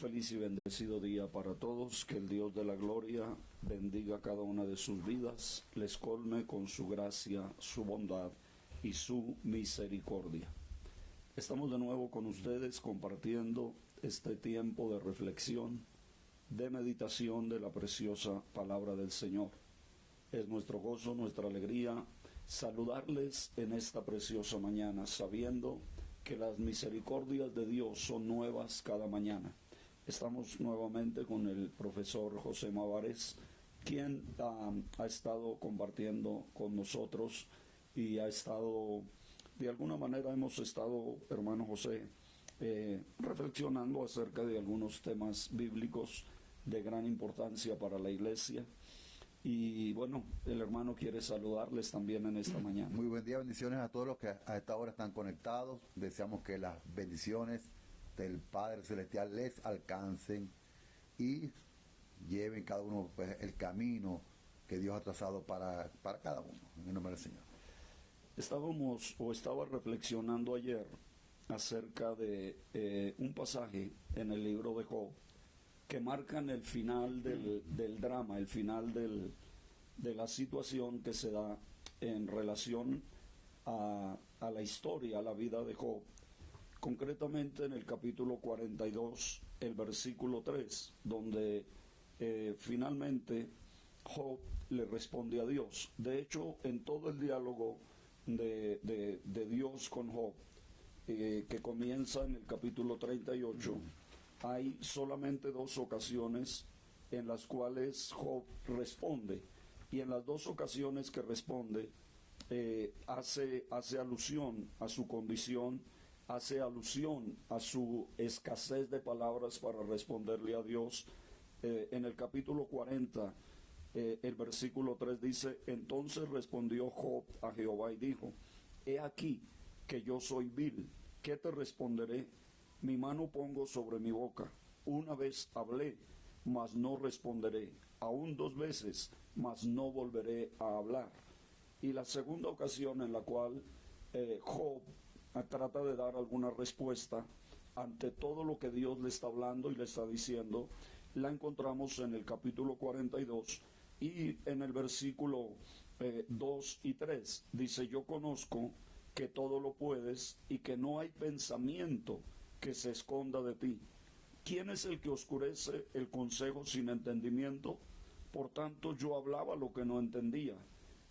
feliz y bendecido día para todos, que el Dios de la gloria bendiga cada una de sus vidas, les colme con su gracia, su bondad y su misericordia. Estamos de nuevo con ustedes compartiendo este tiempo de reflexión, de meditación de la preciosa palabra del Señor. Es nuestro gozo, nuestra alegría saludarles en esta preciosa mañana, sabiendo que las misericordias de Dios son nuevas cada mañana. Estamos nuevamente con el profesor José Mavares, quien ha estado compartiendo con nosotros y ha estado, de alguna manera hemos estado, hermano José, reflexionando acerca de algunos temas bíblicos de gran importancia para la iglesia. Y bueno, el hermano quiere saludarles también en esta mañana. Muy buen día, bendiciones a todos los que a esta hora están conectados. Deseamos que las bendiciones del Padre Celestial les alcancen y lleven cada uno el camino que Dios ha trazado para cada uno, en el nombre del Señor. Estaba reflexionando ayer acerca de un pasaje en el libro de Job que marcan el final del drama, el final de la situación que se da en relación a la historia, a la vida de Job. Concretamente en el capítulo 42, el versículo 3, donde finalmente Job le responde a Dios. De hecho, en todo el diálogo de Dios con Job, que comienza en el capítulo 38, hay solamente dos ocasiones en las cuales Job responde, y en las dos ocasiones que responde hace alusión a su condición, hace alusión a su escasez de palabras para responderle a Dios. En el capítulo 40, el versículo 3 dice: entonces respondió Job a Jehová y dijo: he aquí que yo soy vil, ¿qué te responderé? Mi mano pongo sobre mi boca. Una vez hablé, mas no responderé. Aún dos veces, mas no volveré a hablar. Y la segunda ocasión en la cual Job trata de dar alguna respuesta ante todo lo que Dios le está hablando y le está diciendo, la encontramos en el capítulo 42 y en el versículo 2 y 3. Dice: yo conozco que todo lo puedes y que no hay pensamiento que se esconda de ti. ¿Quién es el que oscurece el consejo sin entendimiento? Por tanto, yo hablaba lo que no entendía,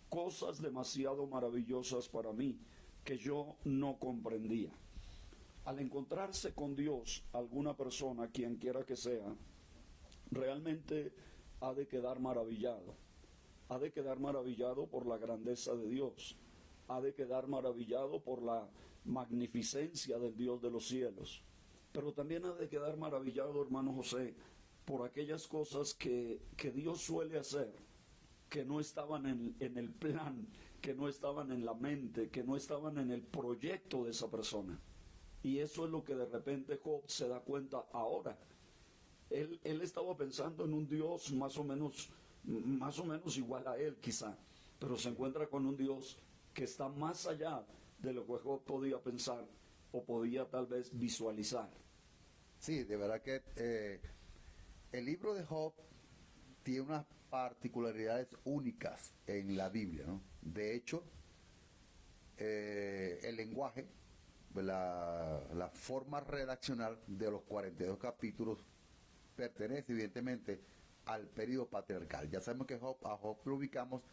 cosas demasiado maravillosas para mí que yo no comprendía. Al encontrarse con Dios, alguna persona, quien quiera que sea, realmente ha de quedar maravillado. Ha de quedar maravillado por la grandeza de Dios. Ha de quedar maravillado por la magnificencia del Dios de los cielos. Pero también ha de quedar maravillado, hermano José, por aquellas cosas que Dios suele hacer, que no estaban en el plan, que no estaban en la mente, que no estaban en el proyecto de esa persona. Y eso es lo que de repente Job se da cuenta ahora. Él estaba pensando en un Dios más o menos igual a él quizá, pero se encuentra con un Dios que está más allá de lo que Job podía pensar o podía tal vez visualizar. Sí, de verdad que el libro de Job tiene unas particularidades únicas en la Biblia, ¿no? De hecho, el lenguaje, la forma redaccional de los 42 capítulos pertenece evidentemente al periodo patriarcal. Ya sabemos que a Job lo ubicamos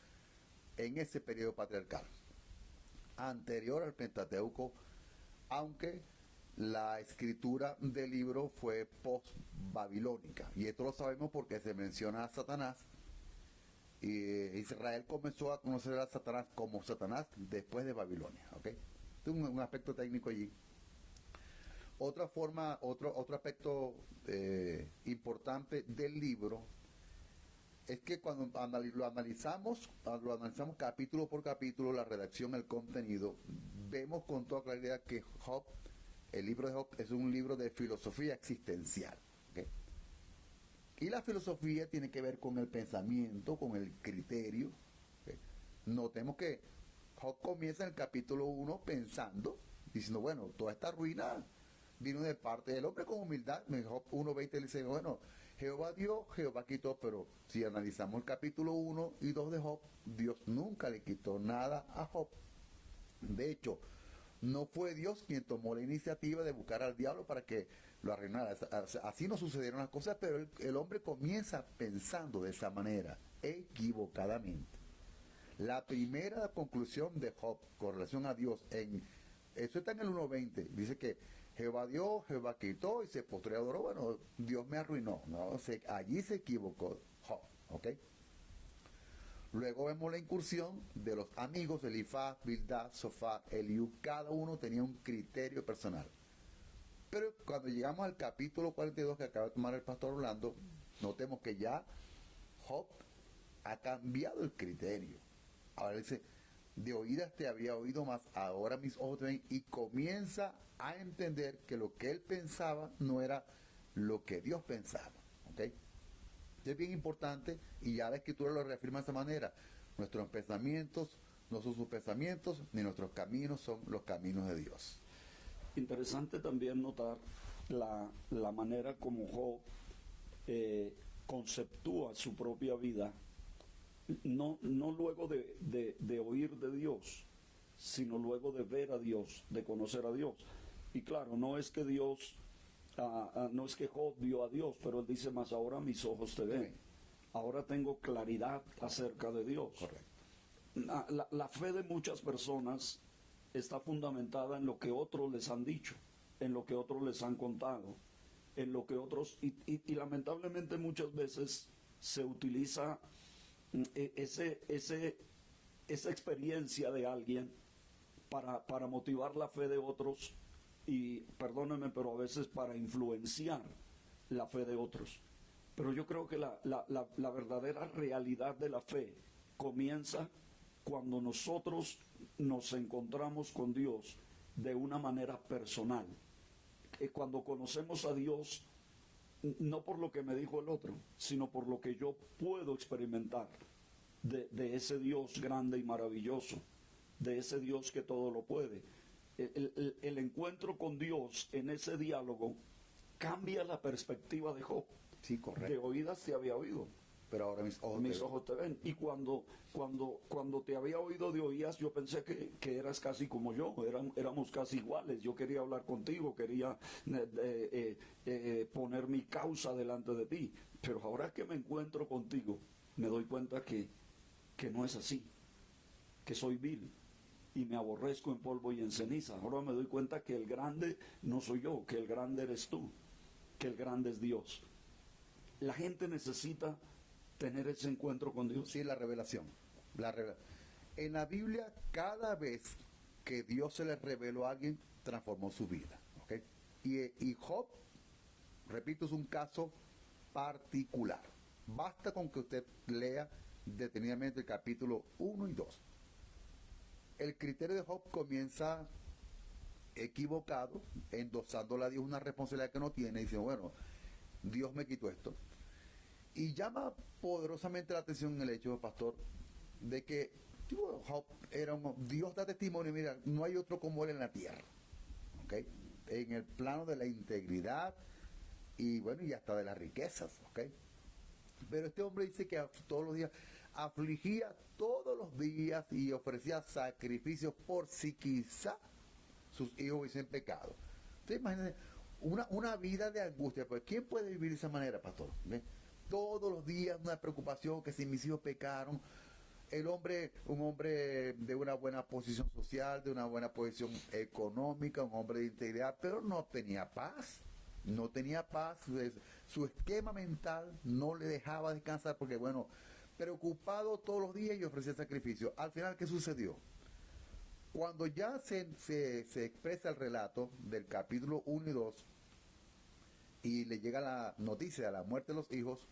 en ese periodo patriarcal, anterior al Pentateuco, aunque la escritura del libro fue post-babilónica. Y esto lo sabemos porque se menciona a Satanás. Y Israel comenzó a conocer a Satanás como Satanás después de Babilonia. ¿Okay? Este es un aspecto técnico allí. Otra forma, otro aspecto importante del libro es que cuando lo analizamos capítulo por capítulo, la redacción, el contenido, vemos con toda claridad que el libro de Job es un libro de filosofía existencial. ¿Okay? Y la filosofía tiene que ver con el pensamiento, con el criterio. ¿Okay? Notemos que Job comienza en el capítulo 1 pensando, diciendo, bueno, toda esta ruina vino de parte del hombre con humildad. En Job 1:20 le dice, bueno, Jehová dio, Jehová quitó, pero si analizamos el capítulo 1 y 2 de Job, Dios nunca le quitó nada a Job. De hecho, no fue Dios quien tomó la iniciativa de buscar al diablo para que lo arruinara. Así no sucedieron las cosas, pero el hombre comienza pensando de esa manera, equivocadamente. La primera conclusión de Job con relación a Dios, eso está en el 1:20, dice que Jehová dio, Jehová quitó y se postró y adoró. Bueno, Dios me arruinó. No, allí se equivocó Job, ¿ok? Luego vemos la incursión de los amigos, Elifaz, Bildad, Sofar, Eliú. Cada uno tenía un criterio personal. Pero cuando llegamos al capítulo 42 que acaba de tomar el pastor Orlando, notemos que ya Job ha cambiado el criterio. Ahora dice, de oídas te había oído, más ahora mis ojos te ven, y comienza a entender que lo que él pensaba no era lo que Dios pensaba. ¿Ok? Es bien importante, y ya la Escritura lo reafirma de esa manera. Nuestros pensamientos no son sus pensamientos, ni nuestros caminos son los caminos de Dios. Interesante también notar la manera como Job conceptúa su propia vida, no luego de oír de Dios, sino luego de ver a Dios, de conocer a Dios. Y claro, no es que no es que Job vio a Dios, pero él dice, más ahora mis ojos te ven. Ahora tengo claridad acerca de Dios. Correcto. La fe de muchas personas está fundamentada en lo que otros les han dicho, en lo que otros les han contado, en lo que otros, y lamentablemente muchas veces se utiliza esa experiencia de alguien para motivar la fe de otros, y perdónenme, pero a veces para influenciar la fe de otros. Pero yo creo que la verdadera realidad de la fe comienza cuando nosotros nos encontramos con Dios de una manera personal. Cuando conocemos a Dios, no por lo que me dijo el otro, sino por lo que yo puedo experimentar de ese Dios grande y maravilloso, de ese Dios que todo lo puede. El encuentro con Dios en ese diálogo cambia la perspectiva de Job. Sí, correcto. De oídas se había oído, pero ahora mis ojos te ven. Y cuando te había oído de oídas, yo pensé que eras casi como yo, éramos casi iguales. Yo quería hablar contigo, quería poner mi causa delante de ti. Pero ahora que me encuentro contigo, me doy cuenta que no es así, que soy vil y me aborrezco en polvo y en ceniza. Ahora me doy cuenta que el grande no soy yo, que el grande eres tú, que el grande es Dios. La gente necesita tener ese encuentro con Dios. Sí, la revelación. En la Biblia, cada vez que Dios se le reveló a alguien, transformó su vida. ¿Okay? Y Job, repito, es un caso particular. Basta con que usted lea detenidamente el capítulo 1 y 2. El criterio de Job comienza equivocado, endosándole a Dios una responsabilidad que no tiene, y dice, bueno, Dios me quitó esto. Y llama poderosamente la atención el hecho, pastor, de que Job era Dios da testimonio, mira, no hay otro como él en la tierra, ¿ok? En el plano de la integridad y bueno, y hasta de las riquezas, ¿ok? Pero este hombre dice que todos los días afligía todos los días y ofrecía sacrificios por si quizá sus hijos hubiesen pecado. Entonces imagínense una vida de angustia, pues ¿quién puede vivir de esa manera, pastor? ¿Ve? Todos los días una preocupación que si mis hijos pecaron. Un hombre de una buena posición social, de una buena posición económica, un hombre de integridad, pero no tenía paz. No tenía paz. Su esquema mental no le dejaba descansar porque, bueno, preocupado todos los días y ofrecía sacrificio. Al final, ¿qué sucedió? Cuando ya se expresa el relato del capítulo 1 y 2 y le llega la noticia de la muerte de los hijos,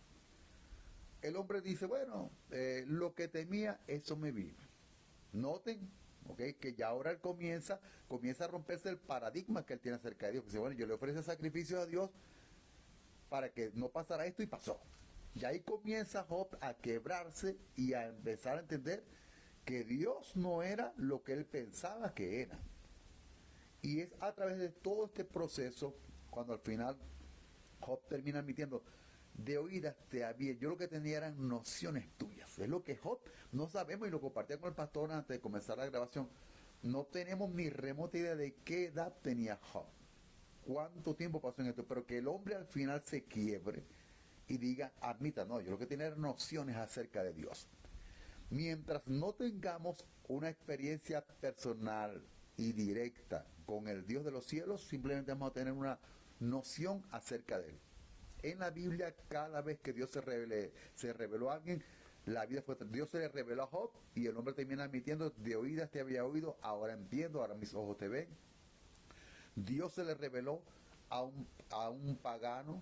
el hombre dice, bueno, lo que temía, eso me vino. Noten, ¿okay? Que ya ahora él comienza a romperse el paradigma que él tiene acerca de Dios. Dice, bueno, yo le ofrezco sacrificio a Dios para que no pasara esto, y pasó. Y ahí comienza Job a quebrarse y a empezar a entender que Dios no era lo que él pensaba que era. Y es a través de todo este proceso cuando al final Job termina admitiendo, de oídas te había, yo lo que tenía eran nociones tuyas. Es lo que Job no sabemos, y lo compartía con el pastor antes de comenzar la grabación. No tenemos ni remota idea de qué edad tenía Job, cuánto tiempo pasó en esto, pero que el hombre al final se quiebre y diga, admita, no, yo lo que tenía eran nociones acerca de Dios. Mientras no tengamos una experiencia personal y directa con el Dios de los cielos, simplemente vamos a tener una noción acerca de él. En la Biblia, cada vez que Dios se reveló a alguien, la vida fue, Dios se le reveló a Job y el hombre termina admitiendo, de oídas te había oído, ahora entiendo, ahora mis ojos te ven. Dios se le reveló a un pagano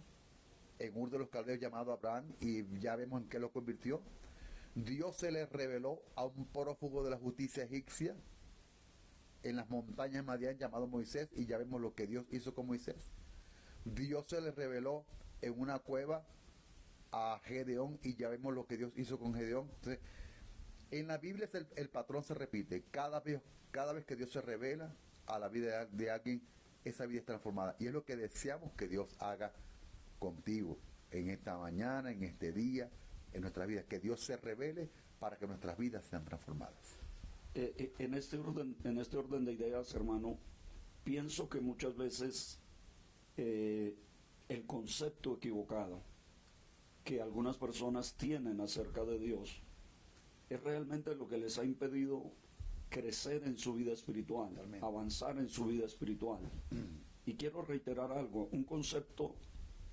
en Ur de los Caldeos llamado Abraham, y ya vemos en qué lo convirtió. Dios se le reveló a un prófugo de la justicia egipcia en las montañas de Madián llamado Moisés, y ya vemos lo que Dios hizo con Moisés. Dios se le reveló en una cueva a Gedeón, y ya vemos lo que Dios hizo con Gedeón. Entonces, en la Biblia el patrón se repite. Cada vez que Dios se revela a la vida de alguien, esa vida es transformada. Y es lo que deseamos que Dios haga contigo en esta mañana, en este día, en nuestras vidas. Que Dios se revele para que nuestras vidas sean transformadas. En este orden de ideas, hermano, pienso que muchas veces el concepto equivocado que algunas personas tienen acerca de Dios es realmente lo que les ha impedido crecer en su vida espiritual, avanzar en su vida espiritual. Y quiero reiterar algo, un concepto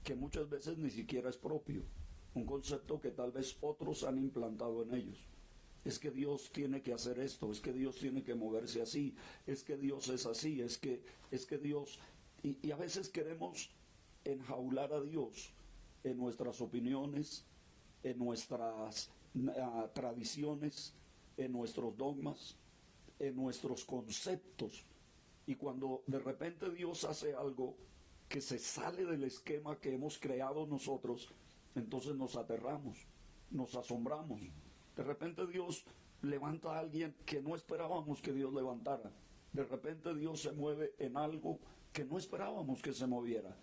que muchas veces ni siquiera es propio, un concepto que tal vez otros han implantado en ellos. Es que Dios tiene que hacer esto, es que Dios tiene que moverse así, es que Dios es así, es que Dios... Y a veces queremos enjaular a Dios en nuestras opiniones, en nuestras tradiciones, en nuestros dogmas, en nuestros conceptos. Y cuando de repente Dios hace algo que se sale del esquema que hemos creado nosotros, entonces nos aterramos, nos asombramos. De repente Dios levanta a alguien que no esperábamos que Dios levantara. De repente Dios se mueve en algo que no esperábamos que se moviera.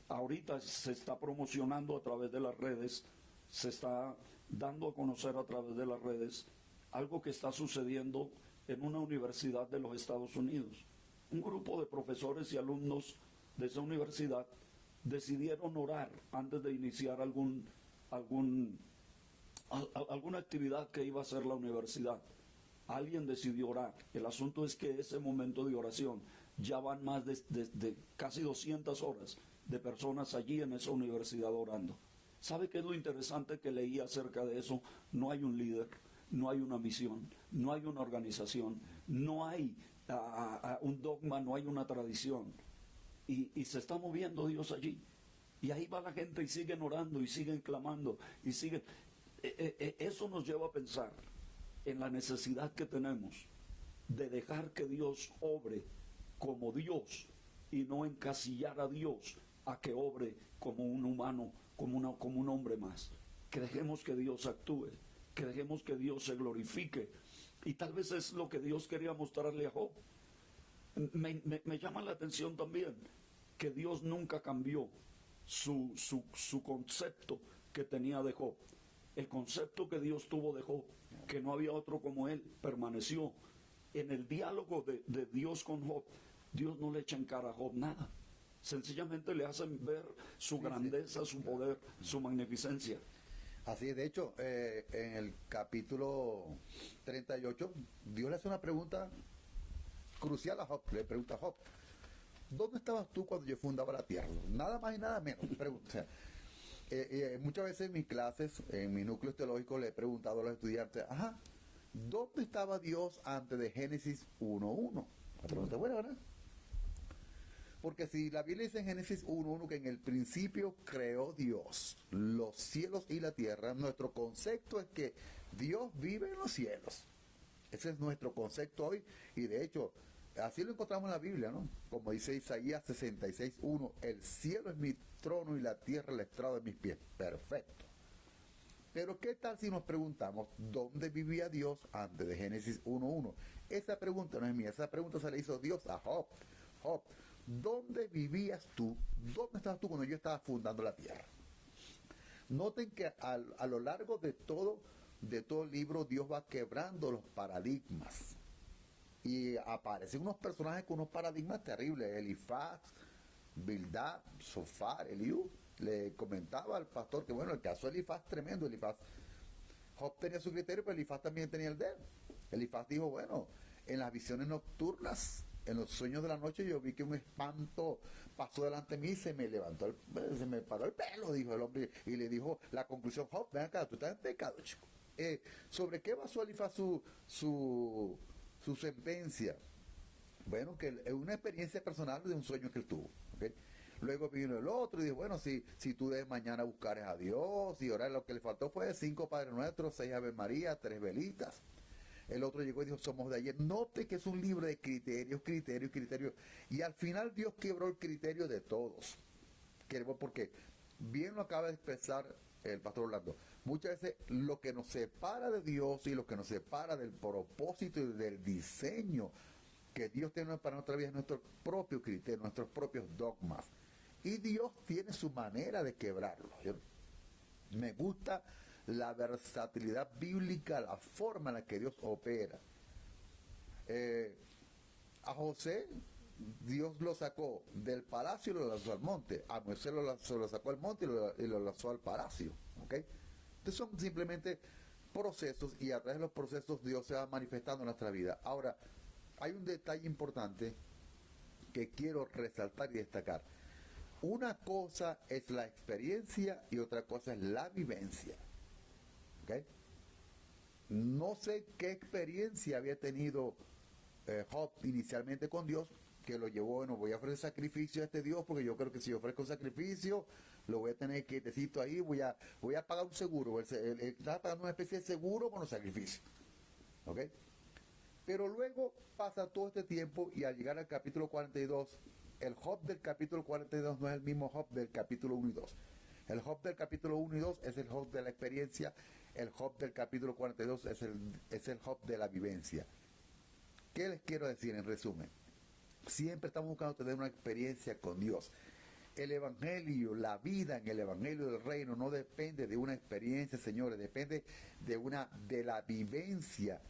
Ahorita se está promocionando a través de las redes, se está dando a conocer a través de las redes algo que está sucediendo en una universidad de los Estados Unidos. Un grupo de profesores y alumnos de esa universidad decidieron orar antes de iniciar alguna actividad que iba a hacer la universidad. Alguien decidió orar. El asunto es que ese momento de oración ya van más de casi 200 horas de personas allí en esa universidad orando. ¿Sabe qué es lo interesante que leí acerca de eso? No hay un líder, no hay una misión, no hay una organización, no hay un dogma, no hay una tradición. Y se está moviendo Dios allí. Y ahí va la gente y siguen orando y siguen clamando y siguen... Eso nos lleva a pensar en la necesidad que tenemos de dejar que Dios obre como Dios y no encasillar a Dios a que obre como un humano, como un hombre más. Que dejemos que Dios actúe, que dejemos que Dios se glorifique. Y tal vez es lo que Dios quería mostrarle a Job. Me llama la atención también que Dios nunca cambió su concepto que tenía de Job. El concepto que Dios tuvo de Job, que no había otro como él, permaneció. En el diálogo de Dios con Job, Dios no le echa en cara a Job nada. Sencillamente le hacen ver su grandeza, su poder, su magnificencia. Así es. De hecho, en el capítulo 38, Dios le hace una pregunta crucial a Job. Le pregunta a Job, ¿dónde estabas tú cuando yo fundaba la tierra? Nada más y nada menos. Pregunta. Muchas veces en mis clases, en mi núcleo teológico, le he preguntado a los estudiantes, ¿dónde estaba Dios antes de Génesis 1.1? La pregunta es buena, ¿verdad? Porque si la Biblia dice en Génesis 1.1 que en el principio creó Dios los cielos y la tierra, nuestro concepto es que Dios vive en los cielos. Ese es nuestro concepto hoy, y de hecho, así lo encontramos en la Biblia, ¿no? Como dice Isaías 66.1, el cielo es mi trono y la tierra el estrado de mis pies. Perfecto. Pero ¿qué tal si nos preguntamos dónde vivía Dios antes de Génesis 1.1? Esa pregunta no es mía, esa pregunta se le hizo Dios a Job. Job, ¿dónde vivías tú? ¿Dónde estabas tú cuando yo estaba fundando la tierra? Noten que a lo largo de todo el libro Dios va quebrando los paradigmas. Y aparecen unos personajes con unos paradigmas terribles. Elifaz, Bildad, Sofar, Eliú. Le comentaba al pastor que bueno, el caso de Elifaz tremendo. Elifaz, Job tenía su criterio, pero Elifaz también tenía el de él. Elifaz dijo, bueno, en las visiones nocturnas, en los sueños de la noche, yo vi que un espanto pasó delante de mí y se me paró el pelo, dijo el hombre, y le dijo la conclusión, Job, ven acá, tú estás en pecado, chico. ¿Sobre qué basó Elifaz su sentencia? Bueno, que es una experiencia personal de un sueño que él tuvo, ¿okay? Luego vino el otro y dijo, bueno, si tú de mañana buscares a Dios y orar, lo que le faltó fue 5 Padres Nuestros, 6 Ave María, 3 velitas. El otro llegó y dijo, somos de ayer. Note que es un libro de criterios. Y al final Dios quebró el criterio de todos. Porque bien lo acaba de expresar el pastor Orlando. Muchas veces lo que nos separa de Dios y lo que nos separa del propósito y del diseño que Dios tiene para nuestra vida es nuestro propio criterio, nuestros propios dogmas. Y Dios tiene su manera de quebrarlo. Me gusta la versatilidad bíblica, la forma en la que Dios opera. A José, Dios lo sacó del palacio y lo lanzó al monte. A Moisés se lo sacó al monte y lo lanzó al palacio. ¿Okay? Entonces son simplemente procesos y a través de los procesos Dios se va manifestando en nuestra vida. Ahora, hay un detalle importante que quiero resaltar y destacar. Una cosa es la experiencia y otra cosa es la vivencia. ¿Okay? No sé qué experiencia había tenido Job inicialmente con Dios, que lo llevó, bueno, voy a ofrecer sacrificio a este Dios, porque yo creo que si ofrezco sacrificio, lo voy a tener quietecito ahí, voy a pagar un seguro. Él estaba pagando una especie de seguro con los sacrificios. ¿Ok? Pero luego pasa todo este tiempo y al llegar al capítulo 42, el Job del capítulo 42 no es el mismo Job del capítulo 1 y 2. El Job del capítulo 1 y 2 es el Job de la experiencia, el Job del capítulo 42 es el Job de la vivencia. ¿Qué les quiero decir en resumen? Siempre estamos buscando tener una experiencia con Dios. El Evangelio, la vida en el Evangelio del Reino no depende de una experiencia, señores, depende de la vivencia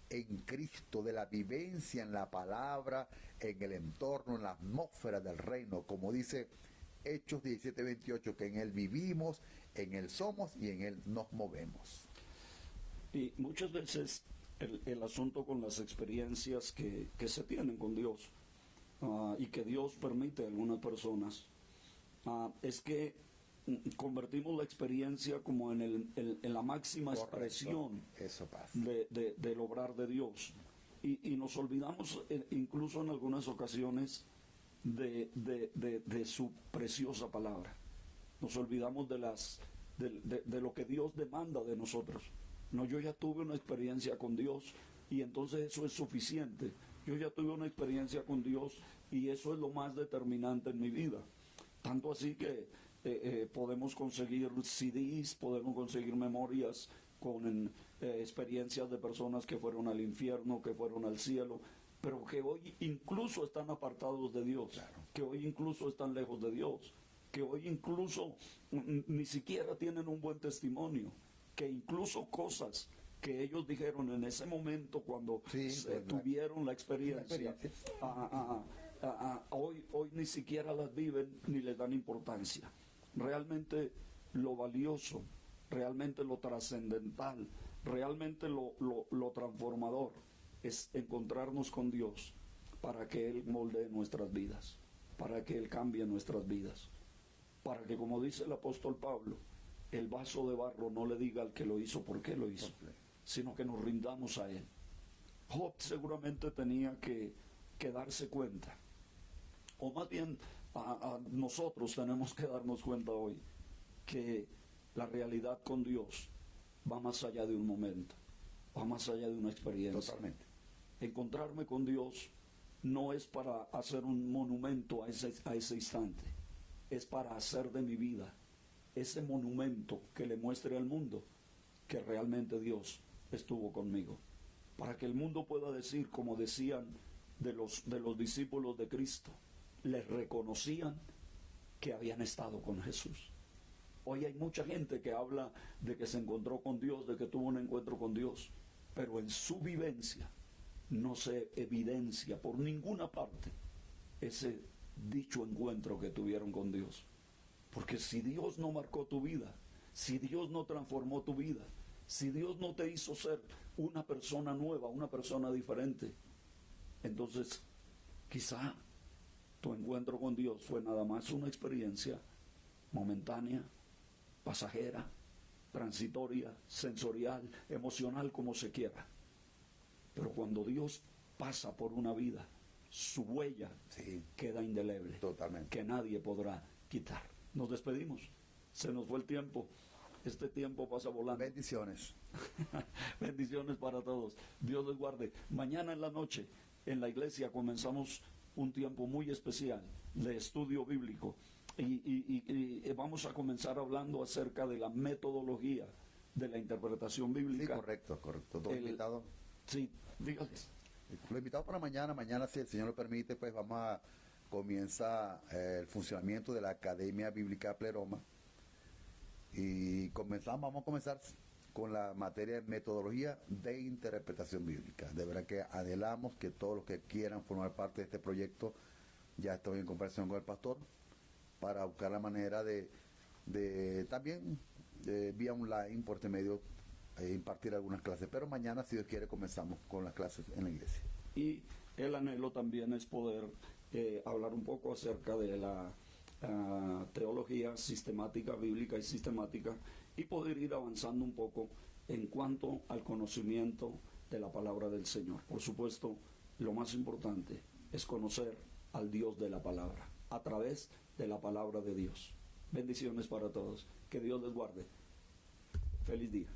en Cristo, de la vivencia en la palabra, en el entorno, en la atmósfera del reino, como dice Hechos 17:28, que en Él vivimos, en Él somos y en Él nos movemos. Y muchas veces el asunto con las experiencias que se tienen con Dios y que Dios permite a algunas personas es que convertimos la experiencia como en la máxima expresión del obrar de Dios y nos olvidamos incluso en algunas ocasiones de su preciosa palabra. Nos olvidamos de lo que Dios demanda de nosotros. No, yo ya tuve una experiencia con Dios y entonces eso es suficiente. Yo ya tuve una experiencia con Dios y eso es lo más determinante en mi vida. Tanto así que podemos conseguir CDs, podemos conseguir memorias con experiencias de personas que fueron al infierno, que fueron al cielo, pero que hoy incluso están apartados de Dios, claro, que hoy incluso están lejos de Dios, que hoy incluso ni siquiera tienen un buen testimonio, que incluso cosas que ellos dijeron en ese momento cuando tuvieron la experiencia, hoy ni siquiera las viven ni les dan importancia. Realmente lo valioso, realmente lo trascendental, realmente lo transformador es encontrarnos con Dios para que Él moldee nuestras vidas, para que Él cambie nuestras vidas, para que, como dice el apóstol Pablo, el vaso de barro no le diga al que lo hizo por qué lo hizo, sino que nos rindamos a Él. Job seguramente tenía que darse cuenta, o más bien nosotros tenemos que darnos cuenta hoy que la realidad con Dios va más allá de un momento, va más allá de una experiencia. Totalmente. Encontrarme con Dios no es para hacer un monumento a ese instante, es para hacer de mi vida ese monumento que le muestre al mundo que realmente Dios estuvo conmigo, para que el mundo pueda decir, como decían de los discípulos de Cristo, les reconocían que habían estado con Jesús. Hoy hay mucha gente que habla de que se encontró con Dios, de que tuvo un encuentro con Dios, pero en su vivencia no se evidencia por ninguna parte ese dicho encuentro que tuvieron con Dios. Porque si Dios no marcó tu vida, si Dios no transformó tu vida, si Dios no te hizo ser una persona nueva, una persona diferente, entonces quizá tu encuentro con Dios fue nada más una experiencia momentánea, pasajera, transitoria, sensorial, emocional, como se quiera. Pero cuando Dios pasa por una vida, su huella queda indeleble, totalmente, que nadie podrá quitar. Nos despedimos, se nos fue el tiempo. Este tiempo pasa volando. Bendiciones. Bendiciones para todos. Dios les guarde. Mañana en la noche, en la iglesia, comenzamos un tiempo muy especial de estudio bíblico. Y vamos a comenzar hablando acerca de la metodología de la interpretación bíblica. Sí, correcto. Todo invitado. Sí, dígales. Lo invitado para mañana, si el Señor lo permite, pues comienza el funcionamiento de la Academia Bíblica Pleroma. Y vamos a comenzar con la materia de metodología de interpretación bíblica. De verdad que anhelamos que todos los que quieran formar parte de este proyecto, ya estoy en conversación con el pastor, para buscar la manera de también vía online, por este medio, impartir algunas clases. Pero mañana, si Dios quiere, comenzamos con las clases en la iglesia. Y el anhelo también es poder hablar un poco acerca de la teología sistemática, bíblica y sistemática, y poder ir avanzando un poco en cuanto al conocimiento de la palabra del Señor. Por supuesto, lo más importante es conocer al Dios de la palabra, a través de la palabra de Dios. Bendiciones para todos. Que Dios les guarde. Feliz día.